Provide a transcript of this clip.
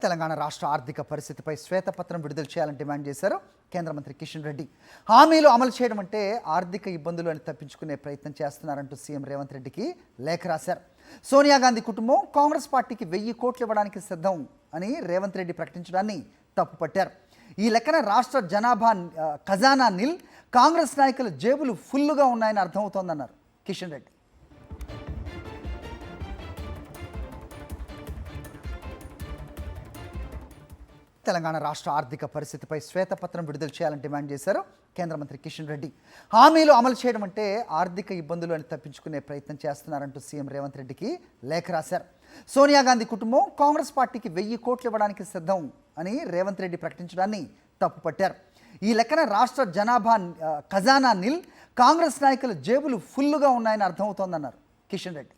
తెలంగాణ రాష్ట్ర ఆర్థిక పరిస్థితిపై శ్వేతపత్రం విడుదల చేయాలని డిమాండ్ చేశారు కేంద్ర మంత్రి కిషన్ రెడ్డి. హామీలు అమలు చేయడం అంటే ఆర్థిక ఇబ్బందులు అని తప్పించుకునే ప్రయత్నం చేస్తున్నారంటూ సీఎం రేవంత్ రెడ్డికి లేఖ రాశారు. సోనియా గాంధీ కుటుంబం కాంగ్రెస్ పార్టీకి 1000 కోట్లు ఇవ్వడానికి సిద్ధం అని రేవంత్ రెడ్డి ప్రకటించడాన్ని తప్పుపట్టారు. ఈ లెక్కన రాష్ట్ర జనాభా ఖజానా నిల్, కాంగ్రెస్ నాయకుల జేబులు ఫుల్లుగా ఉన్నాయని అర్థమవుతోందన్నారు కిషన్ రెడ్డి. తెలంగాణ రాష్ట్ర ఆర్థిక పరిస్థితిపై శ్వేతపత్రం విడుదల చేయాలని డిమాండ్ చేశారు కేంద్ర మంత్రి కిషన్ రెడ్డి. హామీలు అమలు చేయడం అంటే ఆర్థిక ఇబ్బందులు అని తప్పించుకునే ప్రయత్నం చేస్తున్నారంటూ సీఎం రేవంత్ రెడ్డికి లేఖ రాశారు. సోనియా గాంధీ కుటుంబం కాంగ్రెస్ పార్టీకి 1000 కోట్లు ఇవ్వడానికి సిద్ధం అని రేవంత్ రెడ్డి ప్రకటించడాన్ని తప్పుపట్టారు. ఈ లెక్కన రాష్ట్ర జనాభా ఖజానా నిల్, కాంగ్రెస్ నాయకుల జేబులు ఫుల్లుగా ఉన్నాయని అర్థమవుతోందన్నారు కిషన్ రెడ్డి.